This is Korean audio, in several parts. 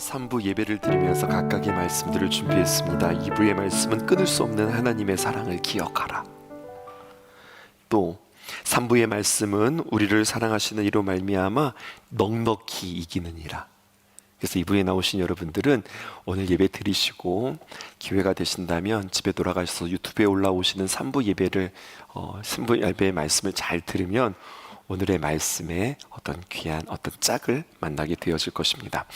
3부 예배를 드리면서 각각의 말씀들을 준비했습니다. 2부의 말씀은 끊을 수 없는 하나님의 사랑을 기억하라. 또 3부의 말씀은 우리를 사랑하시는 이로 말미암아 넉넉히 이기느니라. 그래서 2부에 나오신 여러분들은 오늘 예배 드리시고 기회가 되신다면 집에 돌아가셔서 유튜브에 올라오시는 3부 예배를 3부 예배의 말씀을 잘 들으면 오늘의 말씀에 어떤 귀한 어떤 짝을 만나게 되어질 것입니다.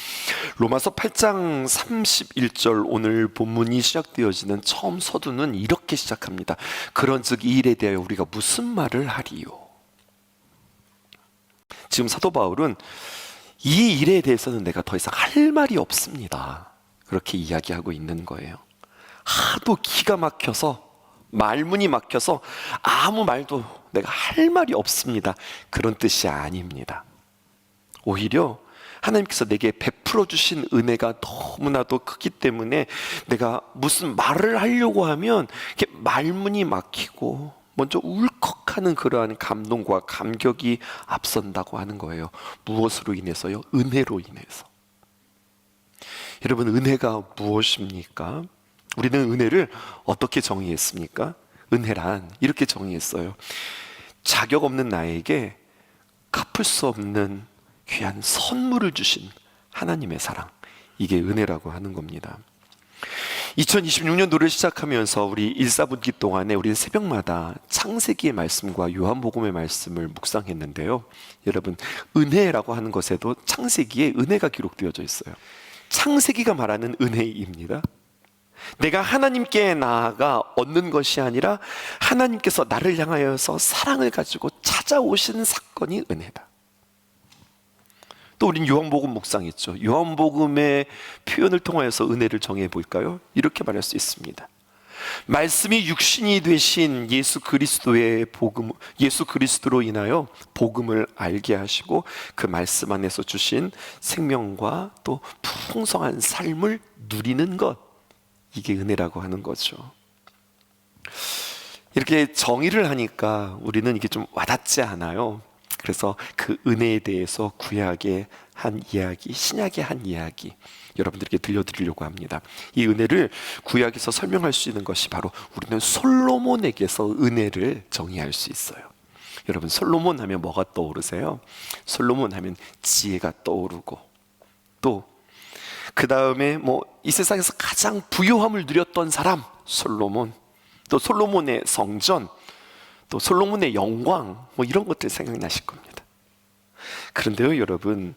로마서 8장 31절 오늘 본문이 시작되어지는 처음 서두는 이렇게 시작합니다. 그런즉 이 일에 대하여 우리가 무슨 말을 하리요? 지금 사도 바울은 이 일에 대해서는 내가 더 이상 할 말이 없습니다. 그렇게 이야기하고 있는 거예요. 하도 기가 막혀서 말문이 막혀서 아무 말도 내가 할 말이 없습니다. 그런 뜻이 아닙니다. 오히려 하나님께서 내게 베풀어 주신 은혜가 너무나도 크기 때문에 내가 무슨 말을 하려고 하면 이렇게 말문이 막히고 먼저 울컥하는 그러한 감동과 감격이 앞선다고 하는 거예요. 무엇으로 인해서요? 은혜로 인해서. 여러분, 은혜가 무엇입니까? 우리는 은혜를 어떻게 정의했습니까? 은혜란 이렇게 정의했어요. 자격 없는 나에게 갚을 수 없는 귀한 선물을 주신 하나님의 사랑, 이게 은혜라고 하는 겁니다. 2026년도를 시작하면서 우리 1사분기 동안에 우리는 새벽마다 창세기의 말씀과 요한복음의 말씀을 묵상했는데요. 여러분, 은혜라고 하는 것에도 창세기에 은혜가 기록되어져 있어요. 창세기가 말하는 은혜입니다. 내가 하나님께 나아가 얻는 것이 아니라 하나님께서 나를 향하여서 사랑을 가지고 찾아오시는 사건이 은혜다. 또 우린 요한복음 묵상했죠. 요한복음의 표현을 통하여서 은혜를 정해 볼까요? 이렇게 말할 수 있습니다. 말씀이 육신이 되신 예수 그리스도의 복음, 예수 그리스도로 인하여 복음을 알게 하시고 그 말씀 안에서 주신 생명과 또 풍성한 삶을 누리는 것, 이게 은혜라고 하는 거죠. 이렇게 정의를 하니까 우리는 이게 좀 와닿지 않아요. 그래서 그 은혜에 대해서 구약의 한 이야기, 신약의 한 이야기 여러분들께 들려드리려고 합니다. 이 은혜를 구약에서 설명할 수 있는 것이 바로 우리는 솔로몬에게서 은혜를 정의할 수 있어요. 여러분, 솔로몬 하면 뭐가 떠오르세요? 솔로몬 하면 지혜가 떠오르고, 또 그 다음에 이 세상에서 가장 부유함을 누렸던 사람 솔로몬, 또 솔로몬의 성전, 또 솔로몬의 영광, 이런 것들 생각나실 겁니다. 그런데요, 여러분,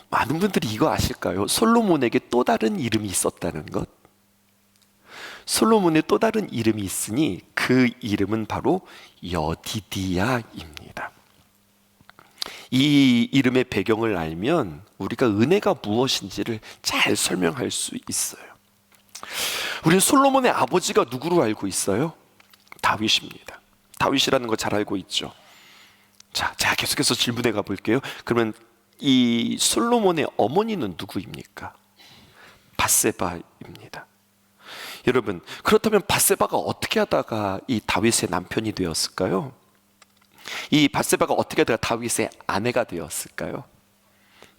많은 분들이 이거 아실까요? 솔로몬에게 또 다른 이름이 있었다는 것. 솔로몬의 또 다른 이름이 있으니 그 이름은 바로 여디디야입니다. 이 이름의 배경을 알면 우리가 은혜가 무엇인지를 잘 설명할 수 있어요. 우리는 솔로몬의 아버지가 누구로 알고 있어요? 다윗입니다. 다윗이라는 거 잘 알고 있죠. 자, 제가 계속해서 질문해 가볼게요. 그러면 이 솔로몬의 어머니는 누구입니까? 밧세바입니다. 여러분, 그렇다면 밧세바가 어떻게 하다가 이 다윗의 남편이 되었을까요? 이 밧세바가 어떻게 하다가 다윗의 아내가 되었을까요?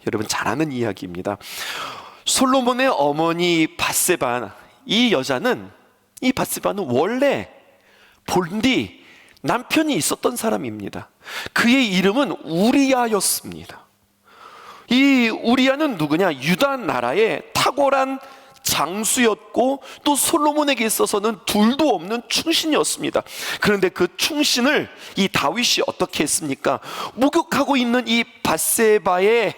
여러분, 잘 아는 이야기입니다. 솔로몬의 어머니 밧세바, 이 밧세바는 원래 본디 남편이 있었던 사람입니다. 그의 이름은 우리야였습니다. 이 우리야는 누구냐? 유다 나라의 탁월한 장수였고 또 솔로몬에게 있어서는 둘도 없는 충신이었습니다. 그런데 그 충신을 이 다윗이 어떻게 했습니까? 목욕하고 있는 이 밧세바의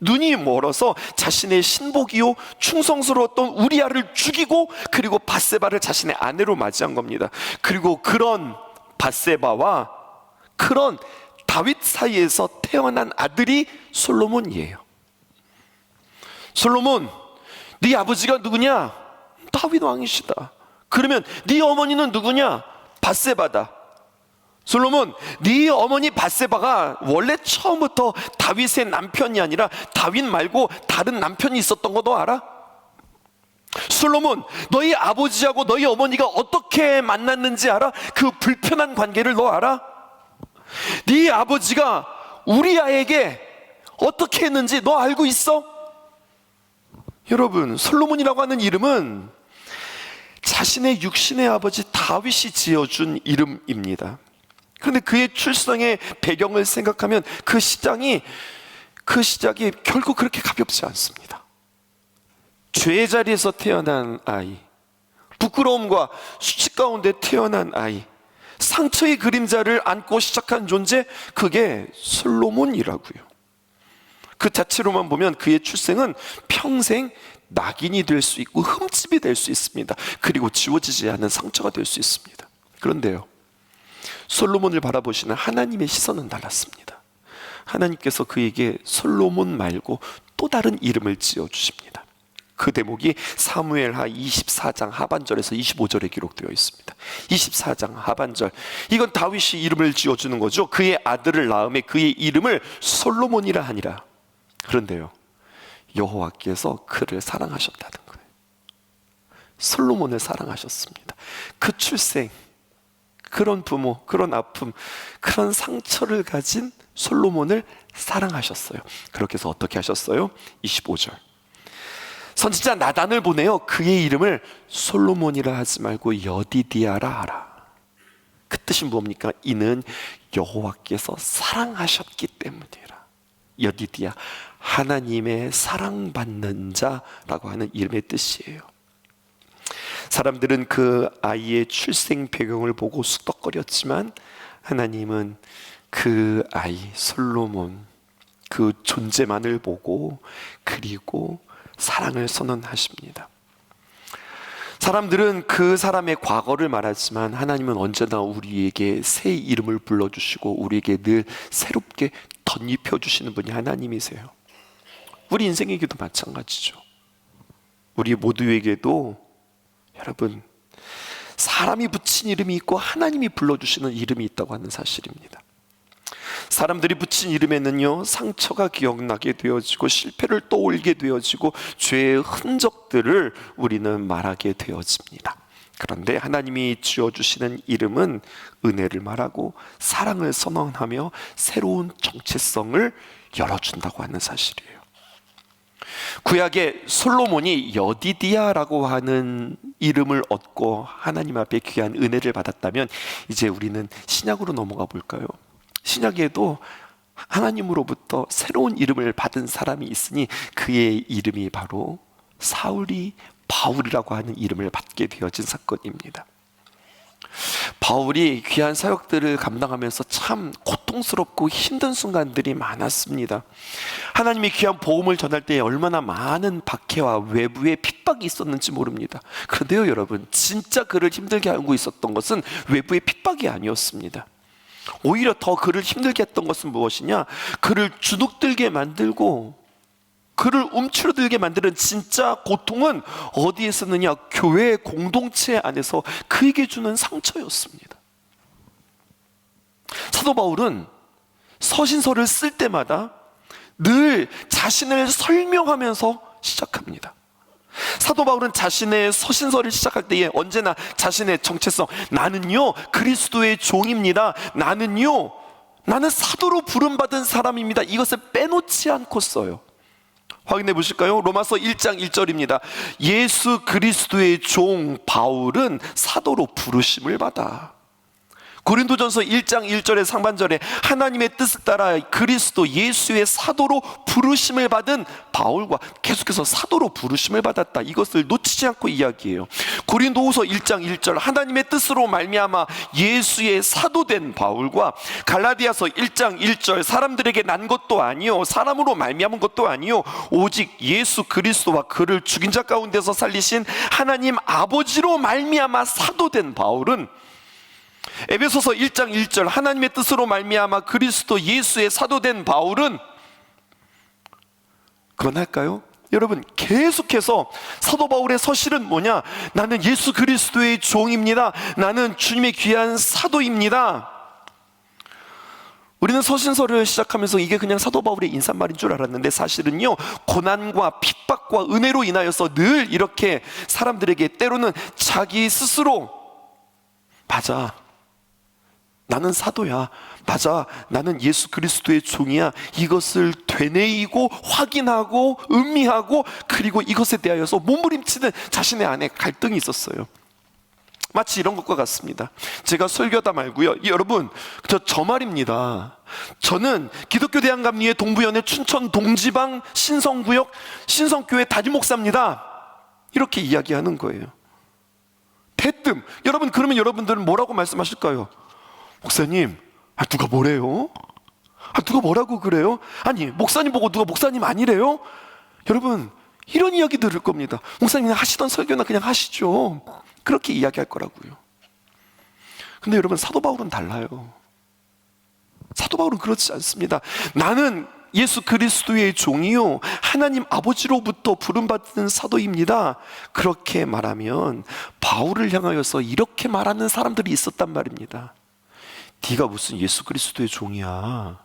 눈이 멀어서 자신의 신복이요 충성스러웠던 우리야를 죽이고, 그리고 밧세바를 자신의 아내로 맞이한 겁니다. 그리고 그런 밧세바와 그런 다윗 사이에서 태어난 아들이 솔로몬이에요. 솔로몬, 네 아버지가 누구냐? 다윗 왕이시다. 그러면 네 어머니는 누구냐? 밧세바다. 솔로몬, 네 어머니 밧세바가 원래 처음부터 다윗의 남편이 아니라 다윗 말고 다른 남편이 있었던 거 너 알아? 솔로몬, 너희 아버지하고 너희 어머니가 어떻게 만났는지 알아? 그 불편한 관계를 너 알아? 네 아버지가 우리아에게 어떻게 했는지 너 알고 있어? 여러분, 솔로몬이라고 하는 이름은 자신의 육신의 아버지 다윗이 지어준 이름입니다. 그런데 그의 출생의 배경을 생각하면 그 시작이 결코 그렇게 가볍지 않습니다. 죄의 자리에서 태어난 아이, 부끄러움과 수치 가운데 태어난 아이, 상처의 그림자를 안고 시작한 존재, 그게 솔로몬이라고요. 그 자체로만 보면 그의 출생은 평생 낙인이 될 수 있고 흠집이 될 수 있습니다. 그리고 지워지지 않는 상처가 될 수 있습니다. 그런데요, 솔로몬을 바라보시는 하나님의 시선은 달랐습니다. 하나님께서 그에게 솔로몬 말고 또 다른 이름을 지어주십니다. 그 대목이 사무엘하 24장 하반절에서 25절에 기록되어 있습니다. 24장 하반절, 이건 다윗이 이름을 지어주는 거죠. 그의 아들을 낳음에 그의 이름을 솔로몬이라 하니라. 그런데요, 여호와께서 그를 사랑하셨다는 거예요. 솔로몬을 사랑하셨습니다. 그 출생, 그런 부모, 그런 아픔, 그런 상처를 가진 솔로몬을 사랑하셨어요. 그렇게 해서 어떻게 하셨어요? 25절, 선지자 나단을 보내어 그의 이름을 솔로몬이라 하지 말고 여디디아라 하라. 그 뜻이 뭡니까? 이는 여호와께서 사랑하셨기 때문이라. 여디디아, 하나님의 사랑받는 자라고 하는 이름의 뜻이에요. 사람들은 그 아이의 출생 배경을 보고 수덕거렸지만 하나님은 그 아이 솔로몬, 그 존재만을 보고 그리고 사랑을 선언하십니다. 사람들은 그 사람의 과거를 말하지만 하나님은 언제나 우리에게 새 이름을 불러주시고 우리에게 늘 새롭게 덧입혀주시는 분이 하나님이세요. 우리 인생에게도 마찬가지죠. 우리 모두에게도 여러분, 사람이 붙인 이름이 있고 하나님이 불러주시는 이름이 있다고 하는 사실입니다. 사람들이 붙인 이름에는요, 상처가 기억나게 되어지고 실패를 떠올리게 되어지고 죄의 흔적들을 우리는 말하게 되어집니다. 그런데 하나님이 지어주시는 이름은 은혜를 말하고 사랑을 선언하며 새로운 정체성을 열어준다고 하는 사실이에요. 구약의 솔로몬이 여디디아라고 하는 이름을 얻고 하나님 앞에 귀한 은혜를 받았다면, 이제 우리는 신약으로 넘어가 볼까요? 신약에도 하나님으로부터 새로운 이름을 받은 사람이 있으니 그의 이름이 바로 사울이 바울이라고 하는 이름을 받게 되어진 사건입니다. 바울이 귀한 사역들을 감당하면서 참 고통스럽고 힘든 순간들이 많았습니다. 하나님이 귀한 복음을 전할 때 얼마나 많은 박해와 외부의 핍박이 있었는지 모릅니다. 그런데요 여러분, 진짜 그를 힘들게 하고 있었던 것은 외부의 핍박이 아니었습니다. 오히려 더 그를 힘들게 했던 것은 무엇이냐? 그를 주눅들게 만들고 그를 움츠러들게 만드는 진짜 고통은 어디에 있었느냐? 교회 공동체 안에서 그에게 주는 상처였습니다. 사도 바울은 서신서를 쓸 때마다 늘 자신을 설명하면서 시작합니다. 사도 바울은 자신의 서신서를 시작할 때에 언제나 자신의 정체성, 나는요 그리스도의 종입니다, 나는 사도로 부름받은 사람입니다, 이것을 빼놓지 않고 써요. 확인해 보실까요? 로마서 1장 1절입니다. 예수 그리스도의 종 바울은 사도로 부르심을 받아. 고린도전서 1장 1절의 상반절에 하나님의 뜻을 따라 그리스도 예수의 사도로 부르심을 받은 바울과 계속해서 사도로 부르심을 받았다, 이것을 놓치지 않고 이야기해요. 고린도후서 1장 1절 하나님의 뜻으로 말미암아 예수의 사도된 바울과 갈라디아서 1장 1절 사람들에게 난 것도 아니요 사람으로 말미암은 것도 아니요 오직 예수 그리스도와 그를 죽인 자 가운데서 살리신 하나님 아버지로 말미암아 사도된 바울은, 에베소서 1장 1절 하나님의 뜻으로 말미암아 그리스도 예수의 사도된 바울은, 그만할까요? 여러분, 계속해서 사도 바울의 서실은 뭐냐? 나는 예수 그리스도의 종입니다, 나는 주님의 귀한 사도입니다. 우리는 서신서를 시작하면서 이게 그냥 사도 바울의 인사말인 줄 알았는데 사실은요, 고난과 핍박과 은혜로 인하여서 늘 이렇게 사람들에게 때로는 자기 스스로, 맞아, 나는 사도야. 맞아. 나는 예수 그리스도의 종이야. 이것을 되뇌이고 확인하고 음미하고 그리고 이것에 대하여서 몸부림치는 자신의 안에 갈등이 있었어요. 마치 이런 것과 같습니다. 제가 설교하다 말고요. 여러분, 저 말입니다. 저는 기독교 대한감리회 동부연회 춘천 동지방 신성구역 신성교회 담임목사입니다. 이렇게 이야기하는 거예요. 대뜸. 여러분, 그러면 여러분들은 뭐라고 말씀하실까요? 목사님, 누가 뭐래요? 누가 뭐라고 그래요? 아니, 목사님 보고 누가 목사님 아니래요? 여러분, 이런 이야기 들을 겁니다. 목사님 그냥 하시던 설교나 그냥 하시죠. 그렇게 이야기할 거라고요. 근데 여러분, 사도 바울은 달라요. 사도 바울은 그렇지 않습니다. 나는 예수 그리스도의 종이요 하나님 아버지로부터 부름받은 사도입니다. 그렇게 말하면 바울을 향하여서 이렇게 말하는 사람들이 있었단 말입니다. 네가 무슨 예수 그리스도의 종이야?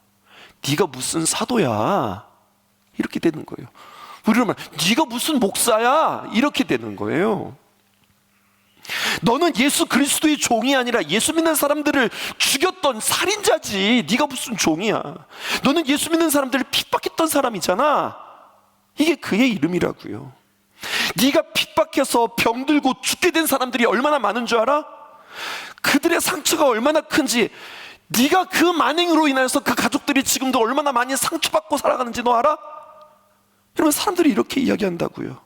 네가 무슨 사도야? 이렇게 되는 거예요. 우리로 말하면 네가 무슨 목사야? 이렇게 되는 거예요. 너는 예수 그리스도의 종이 아니라 예수 믿는 사람들을 죽였던 살인자지. 네가 무슨 종이야? 너는 예수 믿는 사람들을 핍박했던 사람이잖아. 이게 그의 이름이라고요. 네가 핍박해서 병들고 죽게 된 사람들이 얼마나 많은 줄 알아? 그들의 상처가 얼마나 큰지, 네가 그 만행으로 인해서 그 가족들이 지금도 얼마나 많이 상처받고 살아가는지 너 알아? 여러분, 사람들이 이렇게 이야기한다고요.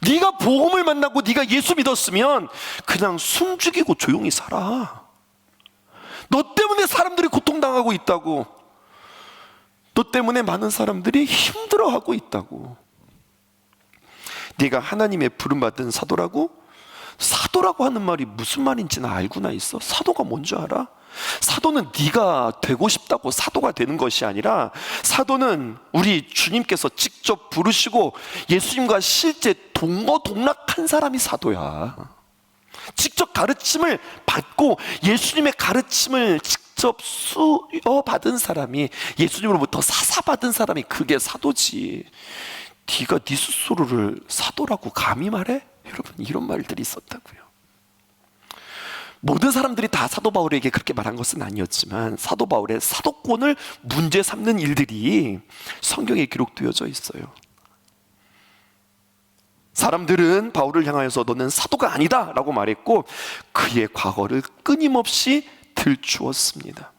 네가 복음을 만나고 네가 예수 믿었으면 그냥 숨죽이고 조용히 살아. 너 때문에 사람들이 고통당하고 있다고. 너 때문에 많은 사람들이 힘들어하고 있다고. 네가 하나님의 부름받은 사도라고? 사도라고 하는 말이 무슨 말인지는 알고나 있어? 사도가 뭔지 알아? 사도는 네가 되고 싶다고 사도가 되는 것이 아니라, 사도는 우리 주님께서 직접 부르시고 예수님과 실제 동거동락한 사람이 사도야. 직접 가르침을 받고 예수님의 가르침을 직접 수여받은 사람이, 예수님으로부터 사사받은 사람이 그게 사도지. 네가 네 스스로를 사도라고 감히 말해? 여러분, 이런 말들이 있었다고요. 모든 사람들이 다 사도 바울에게 그렇게 말한 것은 아니었지만 사도 바울의 사도권을 문제 삼는 일들이 성경에 기록되어져 있어요. 사람들은 바울을 향하여서 너는 사도가 아니다 라고 말했고 그의 과거를 끊임없이 들추었습니다.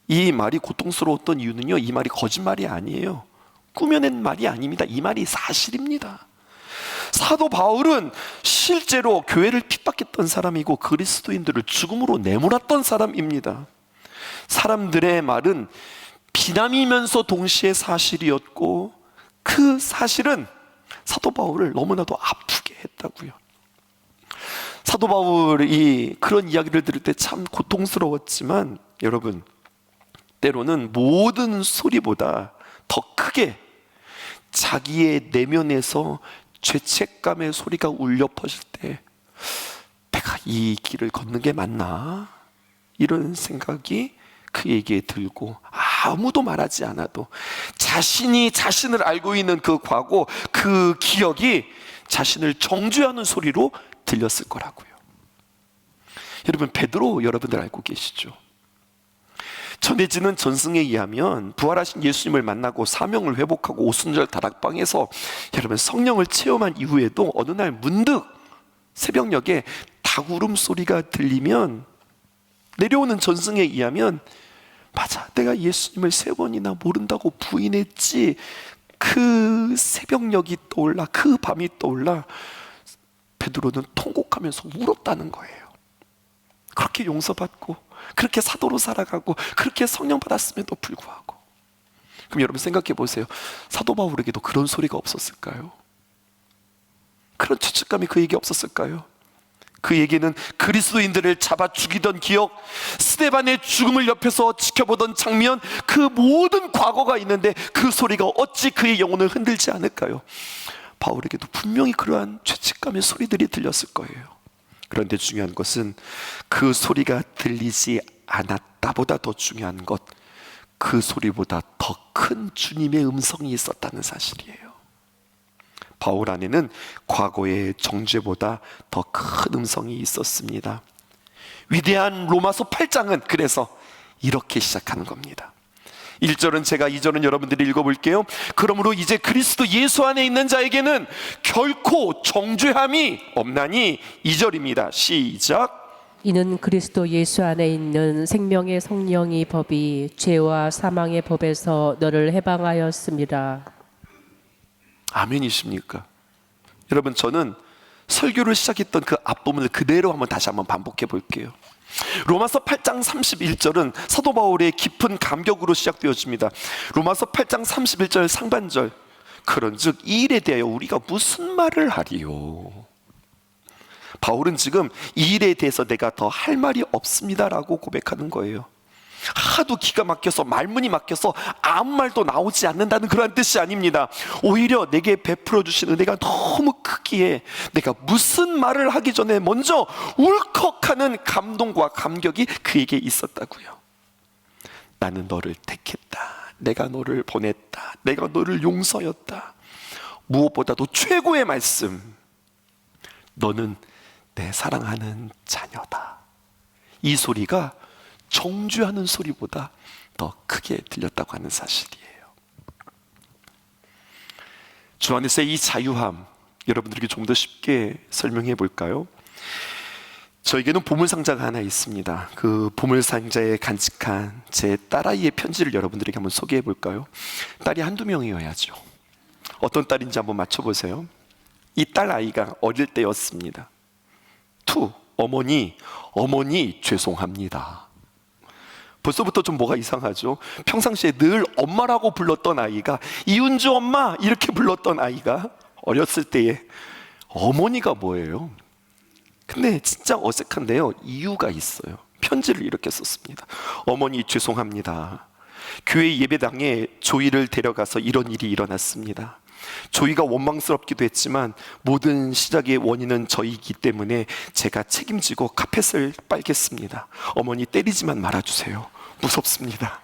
이 말이 고통스러웠던 이유는요, 이 말이 거짓말이 아니에요. 꾸며낸 말이 아닙니다. 이 말이 사실입니다. 사도 바울은 실제로 교회를 핍박했던 사람이고 그리스도인들을 죽음으로 내몰았던 사람입니다. 사람들의 말은 비난이면서 동시에 사실이었고 그 사실은 사도 바울을 너무나도 아프게 했다고요. 사도 바울이 그런 이야기를 들을 때 참 고통스러웠지만 여러분, 때로는 모든 소리보다 더 크게 자기의 내면에서 죄책감의 소리가 울려 퍼질 때 내가 이 길을 걷는 게 맞나? 이런 생각이 그에게 들고 아무도 말하지 않아도 자신이 자신을 알고 있는 그 과거, 그 기억이 자신을 정죄하는 소리로 들렸을 거라고요. 여러분, 베드로 여러분들 알고 계시죠? 전해지는 전승에 의하면 부활하신 예수님을 만나고 사명을 회복하고 오순절 다락방에서 여러분 성령을 체험한 이후에도 어느 날 문득 새벽녘에 닭울음 소리가 들리면 내려오는 전승에 의하면 맞아, 내가 예수님을 3번이나 모른다고 부인했지. 그 새벽녘이 떠올라, 그 밤이 떠올라 베드로는 통곡하면서 울었다는 거예요. 그렇게 용서받고 그렇게 사도로 살아가고 그렇게 성령 받았음에도 불구하고. 그럼 여러분 생각해 보세요. 사도 바울에게도 그런 소리가 없었을까요? 그런 죄책감이 그에게 없었을까요? 그에게는 그리스도인들을 잡아 죽이던 기억, 스데반의 죽음을 옆에서 지켜보던 장면, 그 모든 과거가 있는데 그 소리가 어찌 그의 영혼을 흔들지 않을까요? 바울에게도 분명히 그러한 죄책감의 소리들이 들렸을 거예요. 그런데 중요한 것은 그 소리가 들리지 않았다보다 더 중요한 것, 그 소리보다 더 큰 주님의 음성이 있었다는 사실이에요. 바울 안에는 과거의 정죄보다 더 큰 음성이 있었습니다. 위대한 로마서 8장은 그래서 이렇게 시작하는 겁니다. 1절은 제가 2절은 여러분들이 읽어볼게요. 그러므로 이제 그리스도 예수 안에 있는 자에게는 결코 정죄함이 없나니. 2절입니다. 시작. 이는 그리스도 예수 안에 있는 생명의 성령이 법이 죄와 사망의 법에서 너를 해방하였습니다. 아멘이십니까? 여러분, 저는 설교를 시작했던 그 앞부분을 그대로 다시 한번 반복해 볼게요. 로마서 8장 31절은 사도 바울의 깊은 감격으로 시작되어집니다. 로마서 8장 31절 상반절, 그런즉 이 일에 대하여 우리가 무슨 말을 하리요? 바울은 지금 이 일에 대해서 내가 더 할 말이 없습니다라고 고백하는 거예요. 하도 기가 막혀서, 말문이 막혀서 아무 말도 나오지 않는다는 그런 뜻이 아닙니다. 오히려 내게 베풀어 주신 은혜가 너무 크기에 내가 무슨 말을 하기 전에 먼저 울컥하는 감동과 감격이 그에게 있었다고요. 나는 너를 택했다. 내가 너를 보냈다. 내가 너를 용서였다. 무엇보다도 최고의 말씀, 너는 내 사랑하는 자녀다. 이 소리가 정죄하는 소리보다 더 크게 들렸다고 하는 사실이에요. 주 안에서의 이 자유함, 여러분들에게 좀 더 쉽게 설명해 볼까요? 저에게는 보물상자가 하나 있습니다. 그 보물상자에 간직한 제 딸아이의 편지를 여러분들에게 한번 소개해 볼까요? 딸이 한두 명이어야죠. 어떤 딸인지 한번 맞춰보세요. 이 딸아이가 어릴 때였습니다. 어머니 죄송합니다. 벌써부터 좀 뭐가 이상하죠? 평상시에 늘 엄마라고 불렀던 아이가, 이은주 엄마 이렇게 불렀던 아이가 어렸을 때에 어머니가 뭐예요? 근데 진짜 어색한데요, 이유가 있어요. 편지를 이렇게 썼습니다. 어머니 죄송합니다. 교회 예배당에 조이를 데려가서 이런 일이 일어났습니다. 조이가 원망스럽기도 했지만 모든 시작의 원인은 저이기 때문에 제가 책임지고 카펫을 빨겠습니다. 어머니 때리지만 말아주세요. 무섭습니다.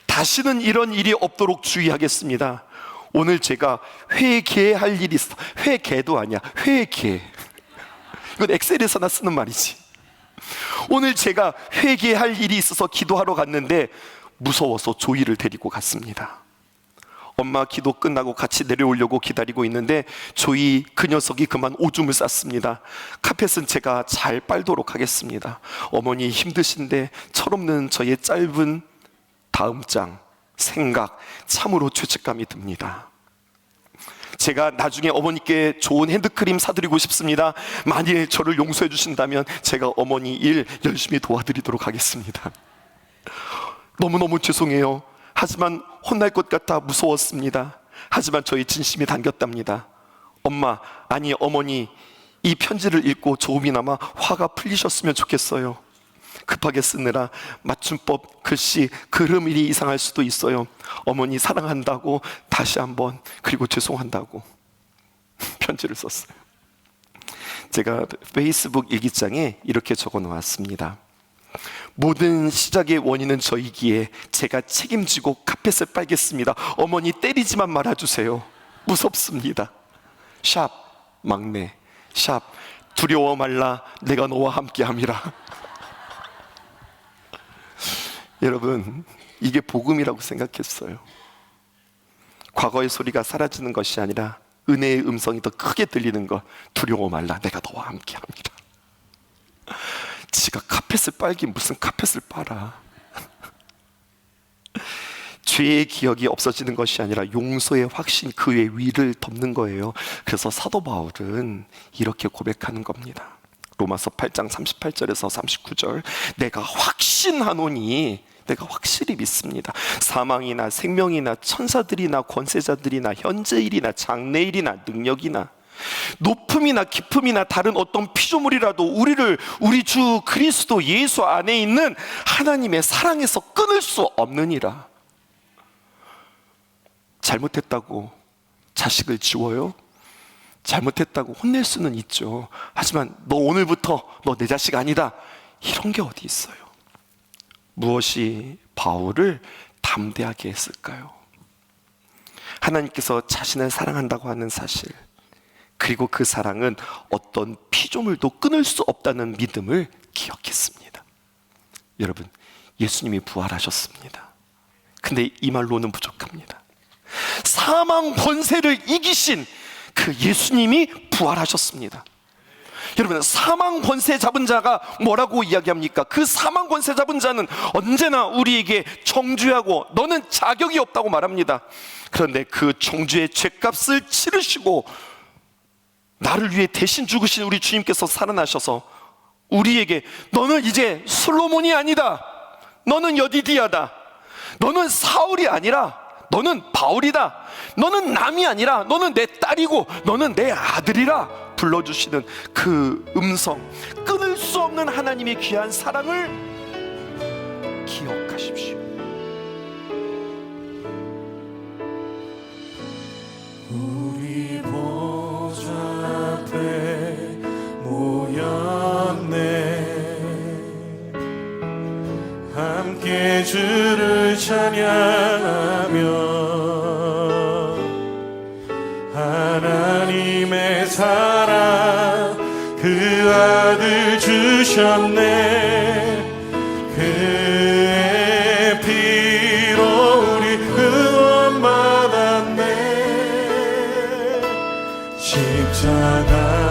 다시는 이런 일이 없도록 주의하겠습니다. 오늘 제가 회개할 일이 있어. 회개도 아니야, 회개. 이건 엑셀에서나 쓰는 말이지. 오늘 제가 회개할 일이 있어서 기도하러 갔는데 무서워서 조이를 데리고 갔습니다. 엄마 기도 끝나고 같이 내려오려고 기다리고 있는데 조이 그 녀석이 그만 오줌을 쌌습니다. 카펫은 제가 잘 빨도록 하겠습니다. 어머니 힘드신데 철없는 저의 짧은 다음 장 생각, 참으로 죄책감이 듭니다. 제가 나중에 어머니께 좋은 핸드크림 사드리고 싶습니다. 만일 저를 용서해 주신다면 제가 어머니 일 열심히 도와드리도록 하겠습니다. 너무너무 죄송해요. 하지만 혼날 것 같아 무서웠습니다. 하지만 저의 진심이 당겼답니다. 엄마, 아니 어머니, 이 편지를 읽고 조금이나마 화가 풀리셨으면 좋겠어요. 급하게 쓰느라 맞춤법, 글씨, 그름이 이상할 수도 있어요. 어머니 사랑한다고 다시 한번, 그리고 죄송한다고 편지를 썼어요. 제가 페이스북 일기장에 이렇게 적어 놓았습니다. 모든 시작의 원인은 저이기에 제가 책임지고 카펫을 빨겠습니다. 어머니 때리지만 말아주세요. 무섭습니다. 샵 막내, 샵 두려워 말라, 내가 너와 함께함이라. 여러분, 이게 복음이라고 생각했어요. 과거의 소리가 사라지는 것이 아니라 은혜의 음성이 더 크게 들리는 것. 두려워 말라, 내가 너와 함께합니다. 지가 카펫을 빨긴 무슨 카펫을 빨아. 죄의 기억이 없어지는 것이 아니라 용서의 확신, 그의 위를 덮는 거예요. 그래서 사도 바울은 이렇게 고백하는 겁니다. 로마서 8장 38절에서 39절, 내가 확신하노니, 내가 확실히 믿습니다. 사망이나 생명이나 천사들이나 권세자들이나 현재일이나 장래일이나 능력이나 높음이나 깊음이나 다른 어떤 피조물이라도 우리 주 그리스도 예수 안에 있는 하나님의 사랑에서 끊을 수 없느니라. 잘못했다고 자식을 지워요? 잘못했다고 혼낼 수는 있죠. 하지만 너 오늘부터 너 내 자식 아니다, 이런 게 어디 있어요? 무엇이 바울을 담대하게 했을까요? 하나님께서 자신을 사랑한다고 하는 사실, 그리고 그 사랑은 어떤 피조물도 끊을 수 없다는 믿음을 기억했습니다. 여러분, 예수님이 부활하셨습니다. 근데 이 말로는 부족합니다. 사망 권세를 이기신 그 예수님이 부활하셨습니다. 여러분, 사망 권세 잡은 자가 뭐라고 이야기합니까? 그 사망 권세 잡은 자는 언제나 우리에게 정죄하고 너는 자격이 없다고 말합니다. 그런데 그 정죄의 죄값을 치르시고 나를 위해 대신 죽으신 우리 주님께서 살아나셔서 우리에게 너는 이제 솔로몬이 아니다, 너는 여디디아다, 너는 사울이 아니라 너는 바울이다, 너는 남이 아니라 너는 내 딸이고 너는 내 아들이라 불러주시는 그 음성, 끊을 수 없는 하나님의 귀한 사랑을 기억하십시오. 우리 보좌 앞에 모였네. 함께 주를 찬양하며 하나님의 사랑 그 아들 주셨네. 그의 피로 우리 구원받았네. 십자가에서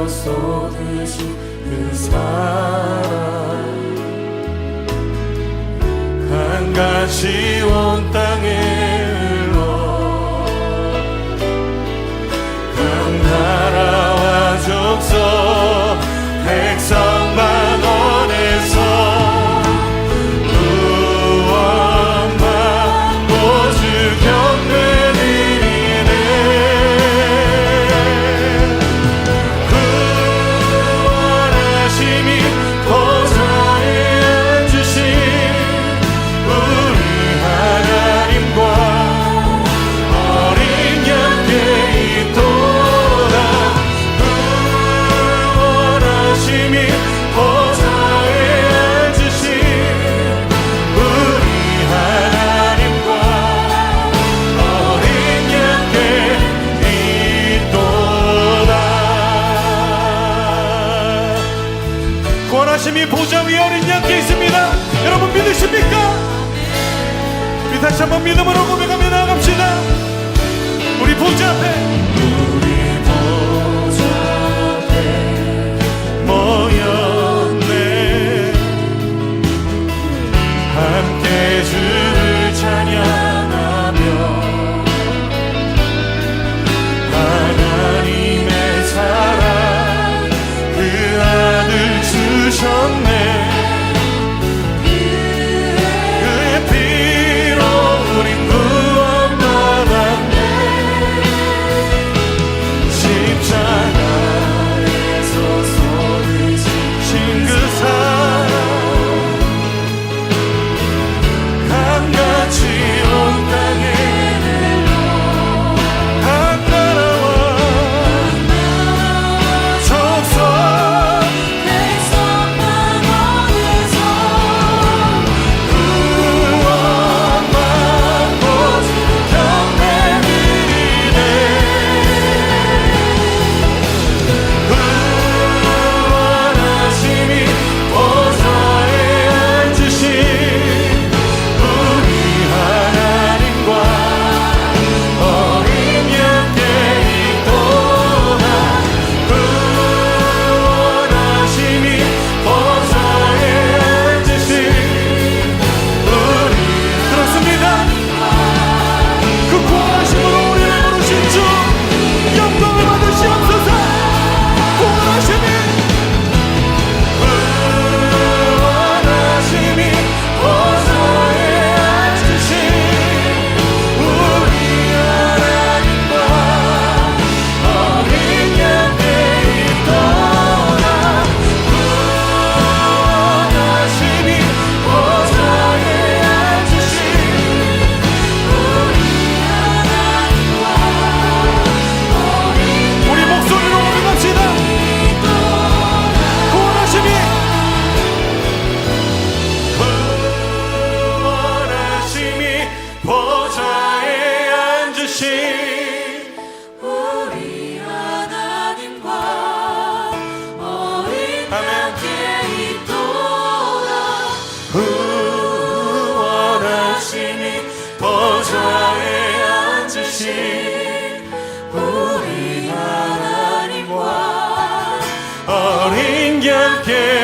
쏟으신 그 사랑 강같이 온 땅에 흘러 각 나라와 족속 백성만 원해서 구원받고 주 경배 드리네. 구원하심이 보좌에 앉으신 우리 하나님과 어린 양께 있도다. 구원하심이 보좌에 앉으신 우리 하나님과 어린 양께 있도다. 구원하심이 보좌 위에 어린 양께 있습니다. 여러분 믿으십니까? 우리 다시 한번 믿음으로 고백하며 나아갑시다. 우리 보좌 앞에 모였네. 함께 주를 찬양하며 하나님의 사랑 그 아들 주셨네. 그의 피로 우린 구원받았네. 십자가에서 쏟으신 그 사랑 강 내게